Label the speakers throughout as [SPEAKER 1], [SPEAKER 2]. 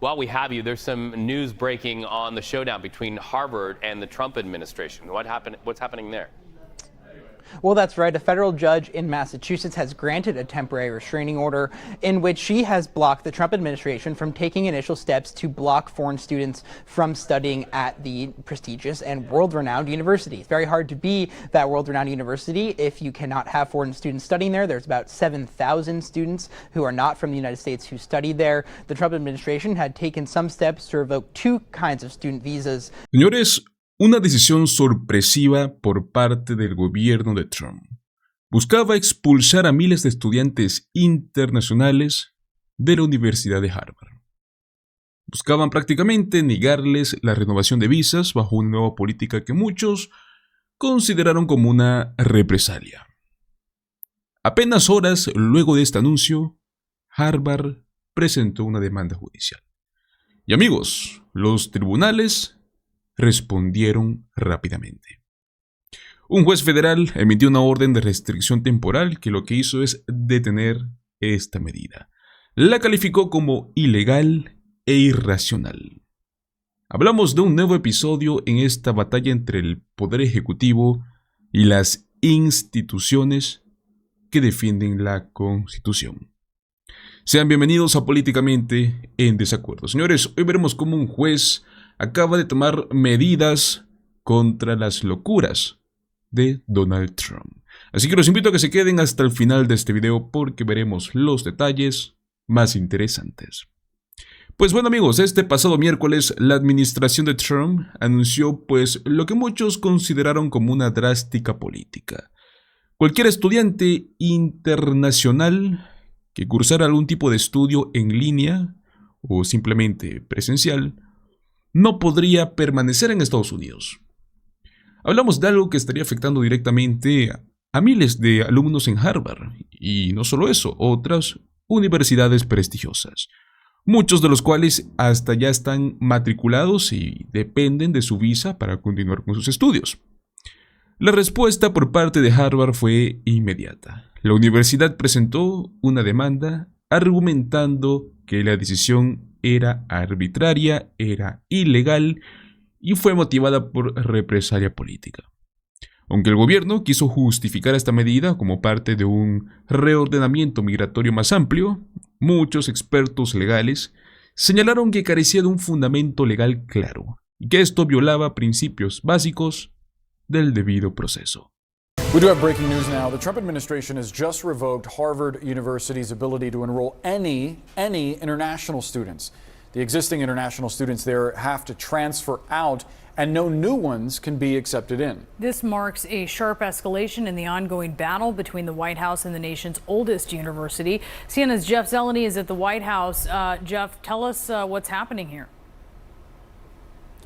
[SPEAKER 1] While we have you, there's some news breaking on the showdown between Harvard and the Trump administration. What's happening there?
[SPEAKER 2] Well, that's right. A federal judge in Massachusetts has granted a temporary restraining order in which she has blocked the Trump administration from taking initial steps to block foreign students from studying at the prestigious and world-renowned university. It's very hard to be that world-renowned university if you cannot have foreign students studying there. There's about 7,000 students who are not from the United States who study there. The Trump administration had taken some steps to revoke two kinds of student visas.
[SPEAKER 3] Señores, una decisión sorpresiva por parte del gobierno de Trump. Buscaba expulsar a miles de estudiantes internacionales de la Universidad de Harvard. Buscaban prácticamente negarles la renovación de visas bajo una nueva política que muchos consideraron como una represalia. Apenas horas luego de este anuncio, Harvard presentó una demanda judicial. Y amigos, los tribunales respondieron rápidamente. Un juez federal emitió una orden de restricción temporal que lo que hizo es detener esta medida. La calificó como ilegal e irracional. Hablamos de un nuevo episodio en esta batalla entre el poder ejecutivo y las instituciones que defienden la Constitución. Sean bienvenidos a Políticamente en Desacuerdo. Señores, hoy veremos cómo un juez acaba de tomar medidas contra las locuras de Donald Trump. Así que los invito a que se queden hasta el final de este video porque veremos los detalles más interesantes. Pues bueno amigos, este pasado miércoles la administración de Trump anunció pues lo que muchos consideraron como una drástica política. Cualquier estudiante internacional que cursara algún tipo de estudio en línea o simplemente presencial no podría permanecer en Estados Unidos. Hablamos de algo que estaría afectando directamente a miles de alumnos en Harvard, y no solo eso, otras universidades prestigiosas, muchos de los cuales hasta ya están matriculados y dependen de su visa para continuar con sus estudios. La respuesta por parte de Harvard fue inmediata. La universidad presentó una demanda argumentando que la decisión era arbitraria, era ilegal y fue motivada por represalia política. Aunque el gobierno quiso justificar esta medida como parte de un reordenamiento migratorio más amplio, muchos expertos legales señalaron que carecía de un fundamento legal claro y que esto violaba principios básicos del debido proceso.
[SPEAKER 4] We do have breaking news now. The Trump administration has just revoked Harvard University's ability to enroll any international students. The existing international students there have to transfer out, and no new ones can be accepted in.
[SPEAKER 5] This marks a sharp escalation in the ongoing battle between the White House and the nation's oldest university. CNN's Jeff Zeleny is at the White House. Jeff, tell us what's happening here.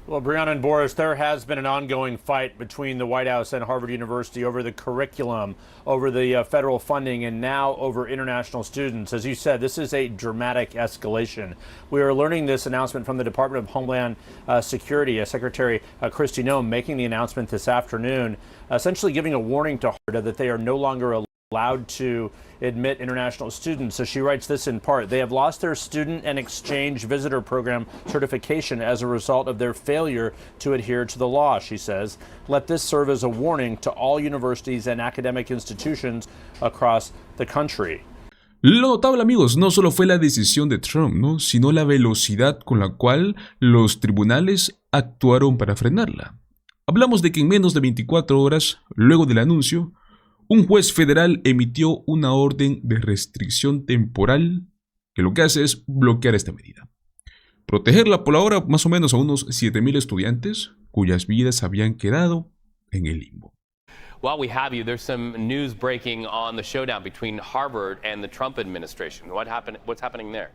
[SPEAKER 6] Well, Brianna and Boris, there has been an ongoing fight between the White House and Harvard University over the curriculum, over the federal funding, and now over international students. As you said, this is a dramatic escalation. We are learning this announcement from the Department of Homeland Security, Secretary Kristi Noem making the announcement this afternoon, essentially giving a warning to Harvard that they are no longer allowed to admit international students. So she writes this in part: they have lost their student and exchange visitor program certification as a result of their failure to adhere to the law, she says. Let this serve as a warning to all universities and academic institutions across the country.
[SPEAKER 3] Lo notable, amigos, no solo fue la decisión de Trump, ¿no?, sino la velocidad con la cual los tribunales actuaron para frenarla. Hablamos de que en menos de 24 horas, luego del anuncio, un juez federal emitió una orden de restricción temporal que lo que hace es bloquear esta medida. Protegerla por ahora más o menos a unos 7,000 estudiantes cuyas vidas habían quedado en el limbo.
[SPEAKER 1] While we have you, there's some news breaking on the showdown between Harvard and the Trump administration. What's happening there?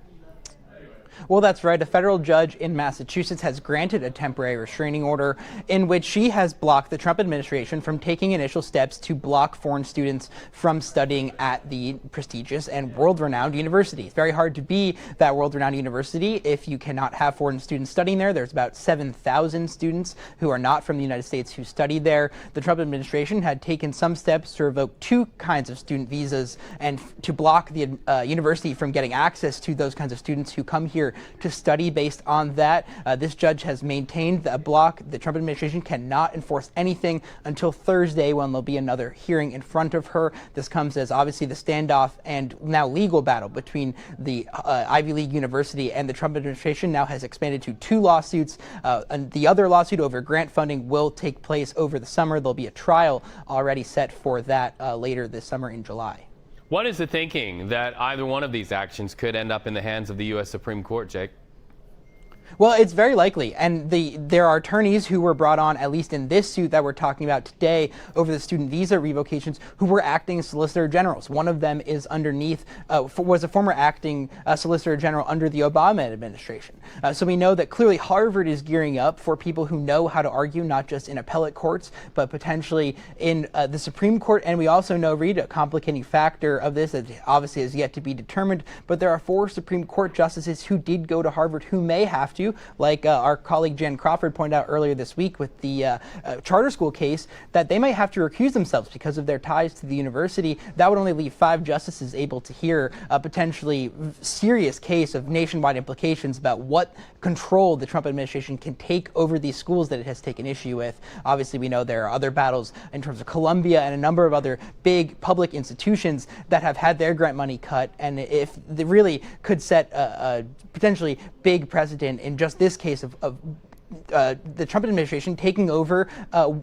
[SPEAKER 2] Well, that's right. A federal judge in Massachusetts has granted a temporary restraining order in which she has blocked the Trump administration from taking initial steps to block foreign students from studying at the prestigious and world-renowned university. It's very hard to be that world-renowned university if you cannot have foreign students studying there. There's about 7,000 students who are not from the United States who study there. The Trump administration had taken some steps to revoke two kinds of student visas and to block the university from getting access to those kinds of students who come here here to study based on that. This judge has maintained that the Trump administration cannot enforce anything until Thursday, when there'll be another hearing in front of her. This comes as obviously the standoff and now legal battle between the Ivy League university and the Trump administration now has expanded to 2 lawsuits. And the other lawsuit over grant funding will take place over the summer. There'll be a trial already set for that later this summer in July.
[SPEAKER 1] What is the thinking that either one of these actions could end up in the hands of the U.S. Supreme Court, Jake?
[SPEAKER 2] Well, it's very likely, and there are attorneys who were brought on, at least in this suit that we're talking about today, over the student visa revocations, who were acting solicitor generals. One of them is was a former acting solicitor general under the Obama administration. So we know that clearly Harvard is gearing up for people who know how to argue, not just in appellate courts, but potentially in the Supreme Court. And we also know, Reed, a complicating factor of this that obviously is yet to be determined, but there are 4 Supreme Court justices who did go to Harvard who may have to, like our colleague Jan Crawford pointed out earlier this week with the charter school case, that they might have to recuse themselves because of their ties to the university. That would only leave 5 justices able to hear a potentially serious case of nationwide implications about what control the Trump administration can take over these schools that it has taken issue with. Obviously, we know there are other battles in terms of Columbia and a number of other big public institutions that have had their grant money cut, and if they really could set a potentially big precedent in just this case of the Trump administration taking over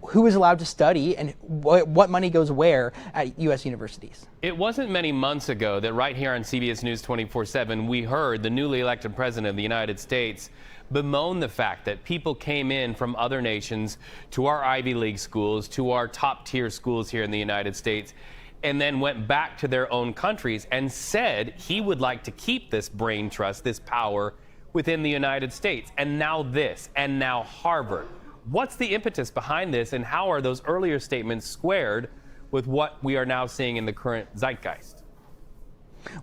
[SPEAKER 2] who is allowed to study and what money goes where at U.S. universities.
[SPEAKER 1] It wasn't many months ago that right here on CBS News 24/7, we heard the newly elected president of the United States bemoan the fact that people came in from other nations to our Ivy League schools, to our top tier schools here in the United States, and then went back to their own countries and said he would like to keep this brain trust, this power within the United States. And now this, and now Harvard. What's the impetus behind this, and how are those earlier statements squared with what we are now seeing in the current zeitgeist?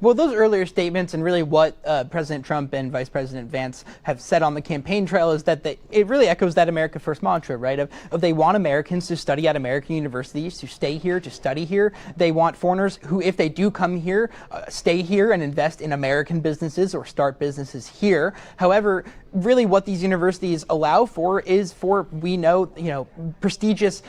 [SPEAKER 2] Well, those earlier statements and really what President Trump and Vice President Vance have said on the campaign trail is that it really echoes that America First mantra, right? Of they want Americans to study at American universities, to stay here, to study here. They want foreigners who, if they do come here, stay here and invest in American businesses or start businesses here. However, really what these universities allow for is we know, prestigious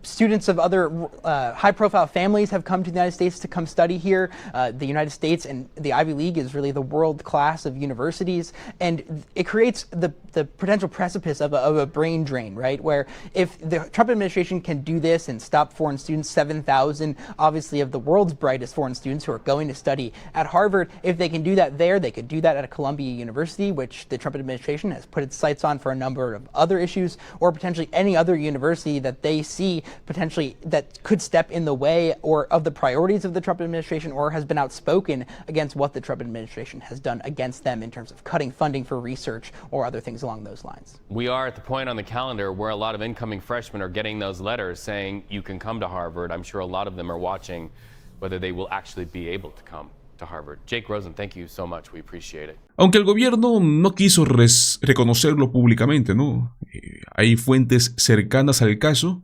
[SPEAKER 2] students of other high-profile families have come to the United States to come study here. The United States and the Ivy League is really the world class of universities, and it creates the potential precipice of a brain drain, right? Where if the Trump administration can do this and stop foreign students, 7,000 obviously of the world's brightest foreign students who are going to study at Harvard, if they can do that there, they could do that at a Columbia University, which the Trump administration has put its sights on for a number of other issues, or potentially any other university that they see potentially that could step in the way or of the priorities of the Trump administration, or has been outspoken against what the Trump administration has done against them in terms of cutting funding for research or other things along those lines.
[SPEAKER 1] We are at the point on the calendar where a lot of incoming freshmen are getting those letters saying you can come to Harvard. I'm sure a lot of them are watching whether they will actually be able to come to Harvard. Jake Rosen, thank you so much. We appreciate it.
[SPEAKER 3] Aunque el gobierno no quiso reconocerlo públicamente, ¿no? Hay fuentes cercanas al caso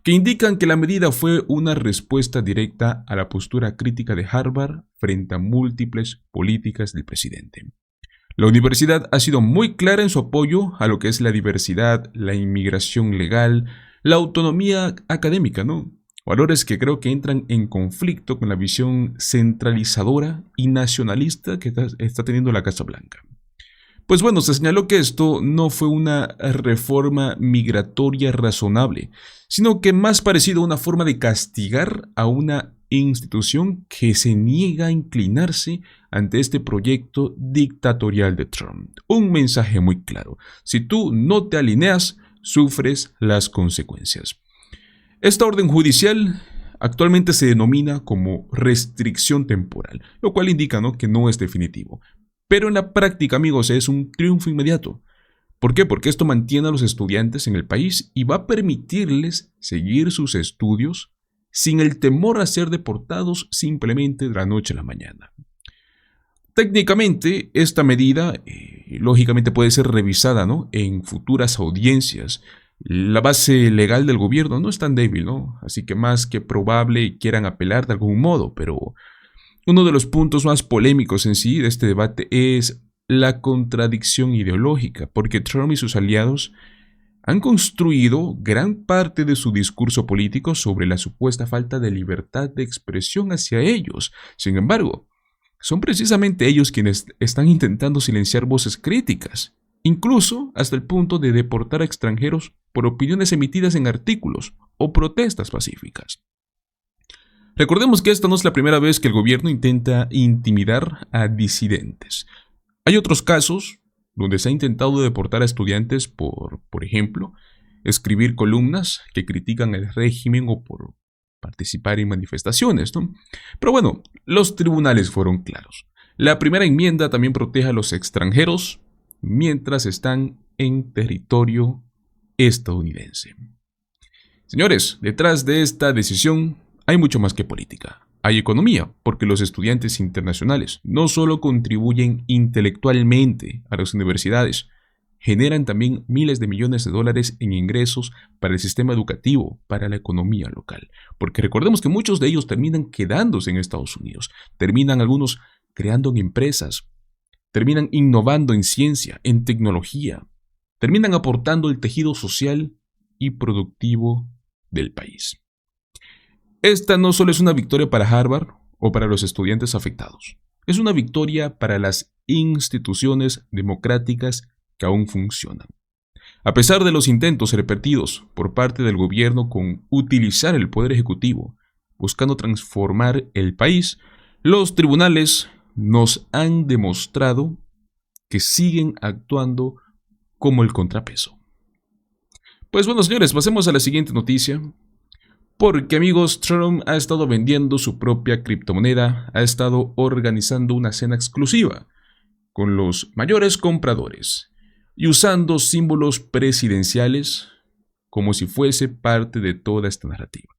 [SPEAKER 3] que indican que la medida fue una respuesta directa a la postura crítica de Harvard frente a múltiples políticas del presidente. La universidad ha sido muy clara en su apoyo a lo que es la diversidad, la inmigración legal, la autonomía académica, ¿no? Valores que creo que entran en conflicto con la visión centralizadora y nacionalista que está teniendo la Casa Blanca. Pues bueno, se señaló que esto no fue una reforma migratoria razonable, sino que más parecido a una forma de castigar a una institución que se niega a inclinarse ante este proyecto dictatorial de Trump. Un mensaje muy claro: si tú no te alineas, sufres las consecuencias. Esta orden judicial actualmente se denomina como restricción temporal, lo cual indica, ¿no?, que no es definitivo. Pero en la práctica, amigos, es un triunfo inmediato. ¿Por qué? Porque esto mantiene a los estudiantes en el país y va a permitirles seguir sus estudios sin el temor a ser deportados simplemente de la noche a la mañana. Técnicamente, esta medida, lógicamente, puede ser revisada, ¿no?, en futuras audiencias. La base legal del gobierno no es tan débil, ¿no? Así que más que probable quieran apelar de algún modo, pero uno de los puntos más polémicos en sí de este debate es la contradicción ideológica, porque Trump y sus aliados han construido gran parte de su discurso político sobre la supuesta falta de libertad de expresión hacia ellos. Sin embargo, son precisamente ellos quienes están intentando silenciar voces críticas, incluso hasta el punto de deportar a extranjeros por opiniones emitidas en artículos o protestas pacíficas. Recordemos que esta no es la primera vez que el gobierno intenta intimidar a disidentes. Hay otros casos donde se ha intentado deportar a estudiantes por ejemplo, escribir columnas que critican el régimen o por participar en manifestaciones, ¿no? Pero bueno, los tribunales fueron claros. La primera enmienda también protege a los extranjeros mientras están en territorio estadounidense. Señores, detrás de esta decisión hay mucho más que política. Hay economía, porque los estudiantes internacionales no solo contribuyen intelectualmente a las universidades, generan también miles de millones de dólares en ingresos para el sistema educativo, para la economía local. Porque recordemos que muchos de ellos terminan quedándose en Estados Unidos, terminan algunos creando empresas, terminan innovando en ciencia, en tecnología, terminan aportando el tejido social y productivo del país. Esta no solo es una victoria para Harvard o para los estudiantes afectados, es una victoria para las instituciones democráticas que aún funcionan. A pesar de los intentos repetidos por parte del gobierno con utilizar el poder ejecutivo, buscando transformar el país, los tribunales nos han demostrado que siguen actuando como el contrapeso. Pues bueno, señores, pasemos a la siguiente noticia. Porque, amigos, Trump ha estado vendiendo su propia criptomoneda, ha estado organizando una cena exclusiva con los mayores compradores y usando símbolos presidenciales como si fuese parte de toda esta narrativa.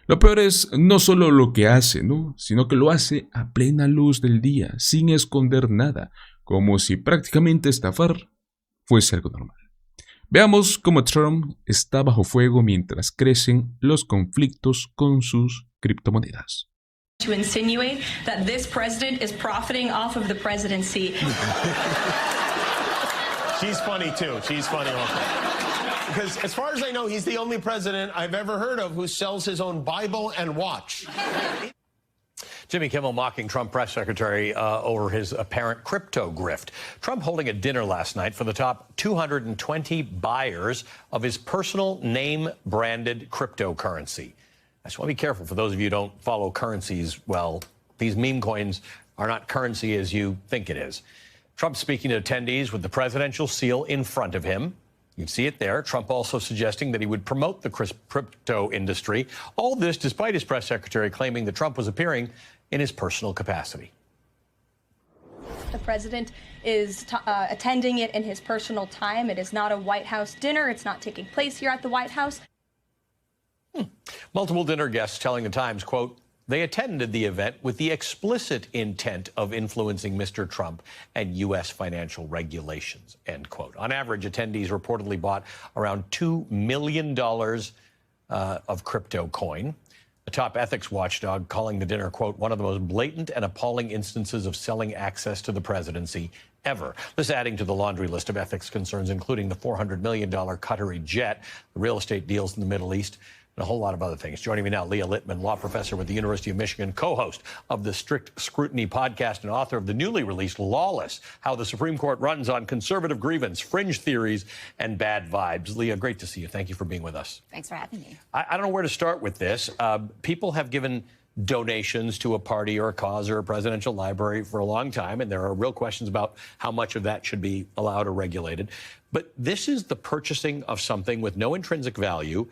[SPEAKER 3] Lo peor es no solo lo que hace, ¿no?, sino que lo hace a plena luz del día, sin esconder nada, como si prácticamente estafar fuese algo normal. Veamos cómo Trump está bajo fuego mientras crecen los conflictos con sus criptomonedas.
[SPEAKER 7] To insinuate that this president is profiting off of the presidency.
[SPEAKER 8] She's funny too. She's funny also. Because as far as I know, he's the only president I've ever heard of who sells his own Bible and watch.
[SPEAKER 6] Jimmy Kimmel mocking Trump press secretary over his apparent crypto grift. Trump holding a dinner last night for the top 220 buyers of his personal name-branded cryptocurrency. I just want to be careful for those of you who don't follow currencies well. These meme coins are not currency as you think it is. Trump speaking to attendees with the presidential seal in front of him. You can see it there. Trump also suggesting that he would promote the crypto industry. All this despite his press secretary claiming that Trump was appearing in his personal capacity.
[SPEAKER 7] The president is attending it in his personal time. It is not a White House dinner. It's not taking place here at the White House.
[SPEAKER 6] Multiple dinner guests telling the Times, quote, they attended the event with the explicit intent of influencing Mr. Trump and U.S. financial regulations, end quote. On average, attendees reportedly bought around $2 million of crypto coin. A top ethics watchdog calling the dinner, quote, one of the most blatant and appalling instances of selling access to the presidency ever. This adding to the laundry list of ethics concerns, including the $400 million Qatari jet, the real estate deals in the Middle East, and a whole lot of other things. Joining me now, Leah Littman, law professor with the University of Michigan, co-host of the Strict Scrutiny podcast and author of the newly released Lawless, How the Supreme Court Runs on Conservative Grievance, Fringe Theories, and Bad Vibes. Leah, great to see you. Thank you for being with us.
[SPEAKER 9] Thanks for having me.
[SPEAKER 6] I don't know where to start with this. People have given donations to a party or a cause or a presidential library for a long time, and there are real questions about how much of that should be allowed or regulated. But this is the purchasing of something with no intrinsic value,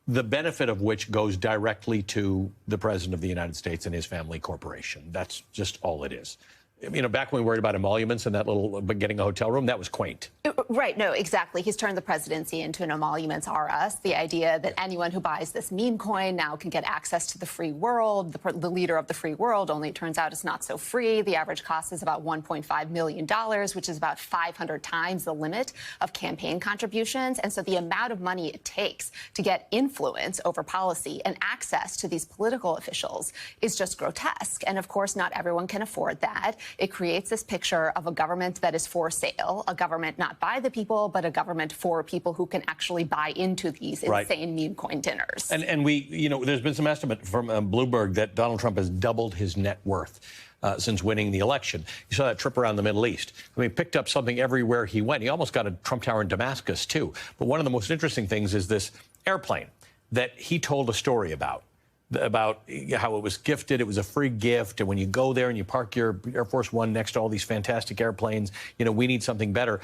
[SPEAKER 6] the benefit of which goes directly to the President of the United States and his family corporation. That's just all it is. You know, back when we worried about emoluments and that little getting a hotel room, that was quaint.
[SPEAKER 9] Right, no, exactly. He's turned the presidency into an emoluments are us. The idea that anyone who buys this meme coin now can get access to the free world, the leader of the free world, only it turns out it's not so free. The average cost is about $1.5 million, which is about 500 times the limit of campaign contributions. And so the amount of money it takes to get influence over policy and access to these political officials is just grotesque. And of course, not everyone can afford that. It creates this picture of a government that is for sale, a government not by the people, but a government for people who can actually buy into these insane meme coin dinners.
[SPEAKER 10] And we, there's been some estimate from Bloomberg that Donald Trump has doubled his net worth since winning the election. You saw that trip around the Middle East. I mean, he picked up something everywhere he went. He almost got a Trump Tower in Damascus, too. But one of the most interesting things is this airplane that he told a story about how it was gifted. It was a free gift. And when you go there and you park your Air Force One next to all these fantastic airplanes, we need something better.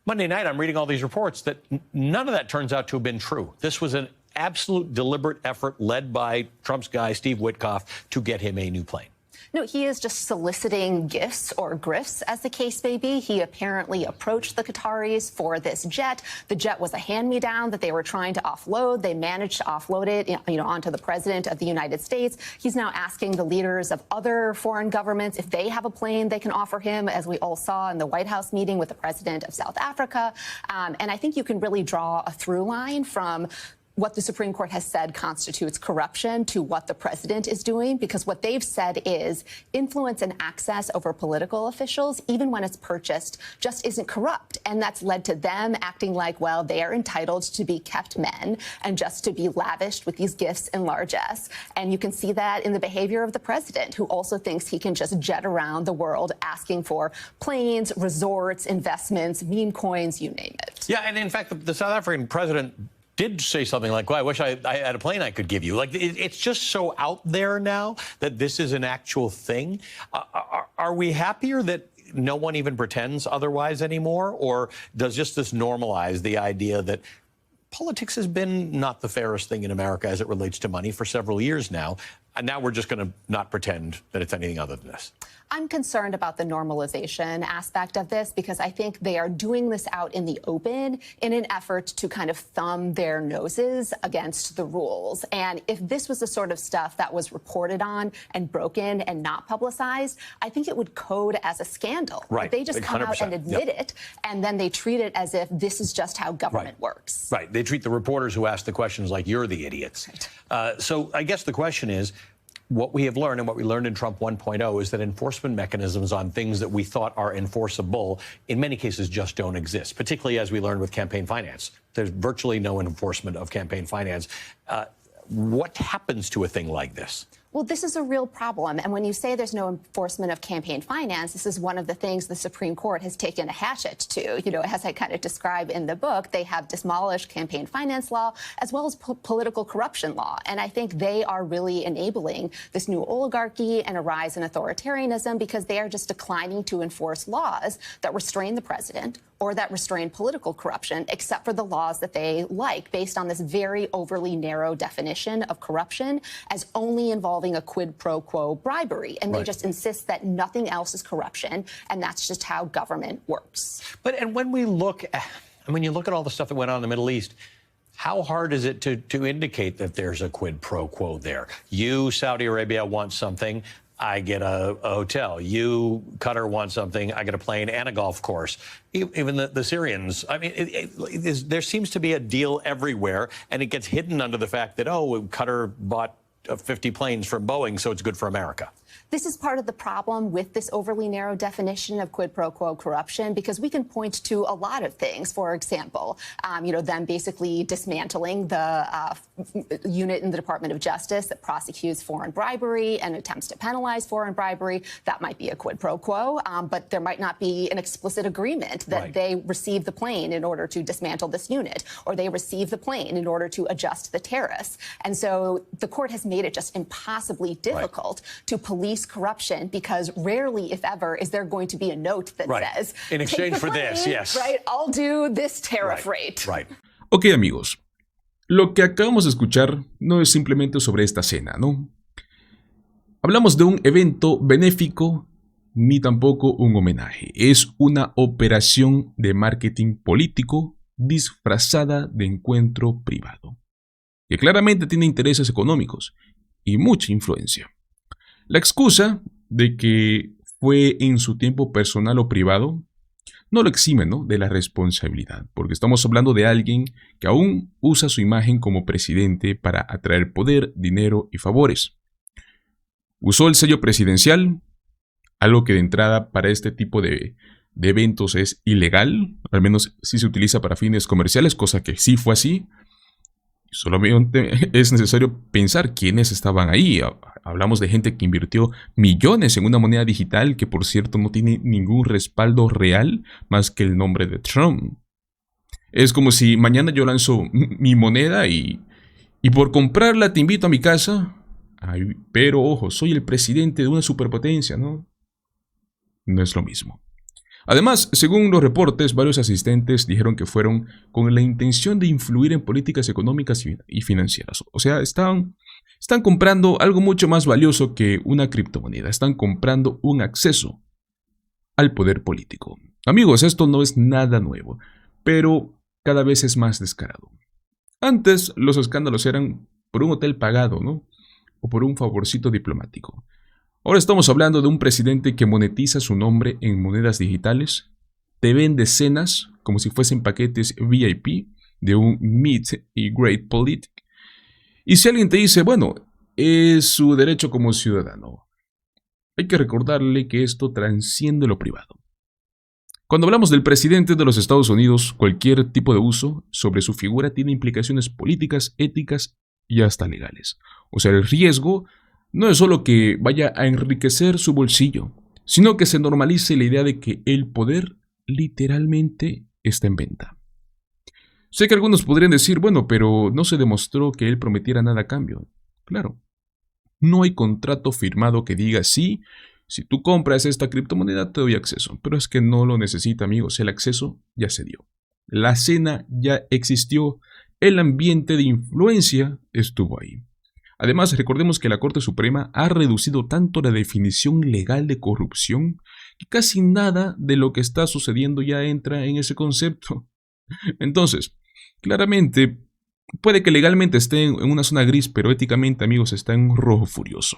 [SPEAKER 10] Monday night, I'm reading all these reports that none of that turns out to have been true. This was an absolute deliberate effort led by Trump's guy, Steve Witkoff, to get him a new plane.
[SPEAKER 9] No, he is just soliciting gifts or grifts, as the case may be. He apparently approached the Qataris for this jet. The jet was a hand-me-down that they were trying to offload. They managed to offload it, onto the president of the United States. He's now asking the leaders of other foreign governments if they have a plane they can offer him, as we all saw in the White House meeting with the president of South Africa. And I think you can really draw a through line from what the Supreme Court has said constitutes corruption to what the president is doing, because what they've said is influence and access over political officials, even when it's purchased, just isn't corrupt. And that's led to them acting like, well, they are entitled to be kept men and just to be lavished with these gifts in largesse. And you can see that in the behavior of the president, who also thinks he can just jet around the world asking for planes, resorts, investments, meme coins, you name it.
[SPEAKER 10] Yeah, and in fact, the South African president did say something like, well, I wish I had a plane I could give you. Like, it's just so out there now that this is an actual thing. Are we happier that no one even pretends otherwise anymore? Or does just this normalize the idea that politics has been not the fairest thing in America as it relates to money for several years now, and now we're just going to not pretend that it's anything other than this?
[SPEAKER 9] I'm concerned about the normalization aspect of this, because I think they are doing this out in the open in an effort to kind of thumb their noses against the rules. And if this was the sort of stuff that was reported on and broken and not publicized, I think it would code as a scandal.
[SPEAKER 10] Right.
[SPEAKER 9] They just come out and admit it, and then they treat it as if this is just how government works.
[SPEAKER 10] Right. They treat the reporters who ask the questions like you're the idiots. Right. So I guess the question is, what we have learned and what we learned in Trump 1.0 is that enforcement mechanisms on things that we thought are enforceable in many cases just don't exist, particularly as we learned with campaign finance. There's virtually no enforcement of campaign finance. What happens to a thing like this?
[SPEAKER 9] Well, this is a real problem. And when you say there's no enforcement of campaign finance, this is one of the things the Supreme Court has taken a hatchet to. As I kind of describe in the book, they have demolished campaign finance law as well as political corruption law. And I think they are really enabling this new oligarchy and a rise in authoritarianism, because they are just declining to enforce laws that restrain the president or that restrain political corruption, except for the laws that they like, based on this very overly narrow definition of corruption as only involving a quid pro quo bribery. And they just insist that nothing else is corruption, and that's just how government works.
[SPEAKER 10] And when we look at, when you look at all the stuff that went on in the Middle East, how hard is it to indicate that there's a quid pro quo there? You, Saudi Arabia, want something, I get a hotel. You, Qatar, want something, I get a plane and a golf course. Even the Syrians, I mean, there seems to be a deal everywhere, and it gets hidden under the fact that, oh, Qatar bought 50 planes from Boeing, so it's good for America.
[SPEAKER 9] This is part of the problem with this overly narrow definition of quid pro quo corruption, because we can point to a lot of things. For example, them basically dismantling the unit in the Department of Justice that prosecutes foreign bribery and attempts to penalize foreign bribery. That might be a quid pro quo, but there might not be an explicit agreement that they receive the plane in order to dismantle this unit, or they receive the plane in order to adjust the tariffs. And so the court has made it just impossibly difficult to police corruption, because rarely, if ever, is there going to be a note that says,
[SPEAKER 10] in exchange for this, yes,
[SPEAKER 9] I'll do this tariff rate.
[SPEAKER 3] Ok, amigos, lo que acabamos de escuchar no es simplemente sobre esta cena, ¿no? Hablamos de un evento benéfico ni tampoco un homenaje. Es una operación de marketing político disfrazada de encuentro privado, que claramente tiene intereses económicos y mucha influencia. La excusa de que fue en su tiempo personal o privado no lo exime, ¿no?, de la responsabilidad, porque estamos hablando de alguien que aún usa su imagen como presidente para atraer poder, dinero y favores. Usó el sello presidencial, algo que de entrada para este tipo de eventos es ilegal, al menos si se utiliza para fines comerciales, cosa que sí fue así. Solamente es necesario pensar quiénes estaban ahí. Hablamos de gente que invirtió millones en una moneda digital que, por cierto, no tiene ningún respaldo real más que el nombre de Trump. Es como si mañana yo lanzo mi moneda y por comprarla te invito a mi casa. Ay, pero ojo, soy el presidente de una superpotencia, ¿no? No es lo mismo. Además, según los reportes, varios asistentes dijeron que fueron con la intención de influir en políticas económicas y financieras. O sea, están comprando algo mucho más valioso que una criptomoneda. Están comprando un acceso al poder político. Amigos, esto no es nada nuevo, pero cada vez es más descarado. Antes, los escándalos eran por un hotel pagado, ¿no?, o por un favorcito diplomático. Ahora estamos hablando de un presidente que monetiza su nombre en monedas digitales, te vende cenas como si fuesen paquetes VIP de un Meet y Great Politic. Y si alguien te dice, bueno, es su derecho como ciudadano, hay que recordarle que esto trasciende lo privado. Cuando hablamos del presidente de los Estados Unidos, cualquier tipo de uso sobre su figura tiene implicaciones políticas, éticas y hasta legales. O sea, el riesgo no es solo que vaya a enriquecer su bolsillo, sino que se normalice la idea de que el poder literalmente está en venta. Sé que algunos podrían decir, bueno, pero no se demostró que él prometiera nada a cambio. Claro, no hay contrato firmado que diga sí, si tú compras esta criptomoneda te doy acceso, pero es que no lo necesita, amigos, el acceso ya se dio. La cena ya existió, el ambiente de influencia estuvo ahí. Además, recordemos que la Corte Suprema ha reducido tanto la definición legal de corrupción que casi nada de lo que está sucediendo ya entra en ese concepto. Entonces, claramente, puede que legalmente esté en una zona gris, pero éticamente, amigos, está en rojo furioso.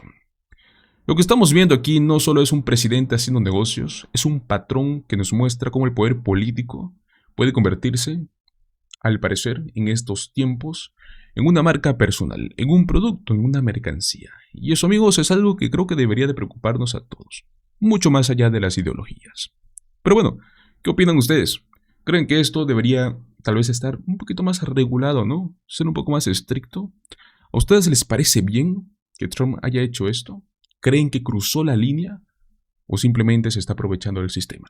[SPEAKER 3] Lo que estamos viendo aquí no solo es un presidente haciendo negocios, es un patrón que nos muestra cómo el poder político puede convertirse, al parecer, en estos tiempos, en una marca personal, en un producto, en una mercancía. Y eso, amigos, es algo que creo que debería de preocuparnos a todos, mucho más allá de las ideologías. Pero bueno, ¿qué opinan ustedes? ¿Creen que esto debería tal vez estar un poquito más regulado, ¿no? Ser un poco más estricto. ¿A ustedes les parece bien que Trump haya hecho esto? ¿Creen que cruzó la línea? ¿O simplemente se está aprovechando del sistema?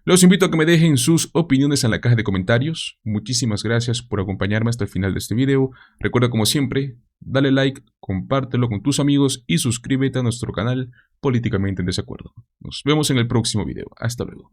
[SPEAKER 3] Los invito a que me dejen sus opiniones en la caja de comentarios. Muchísimas gracias por acompañarme hasta el final de este video. Recuerda, como siempre, dale like, compártelo con tus amigos y suscríbete a nuestro canal Políticamente en Desacuerdo. Nos vemos en el próximo video. Hasta luego.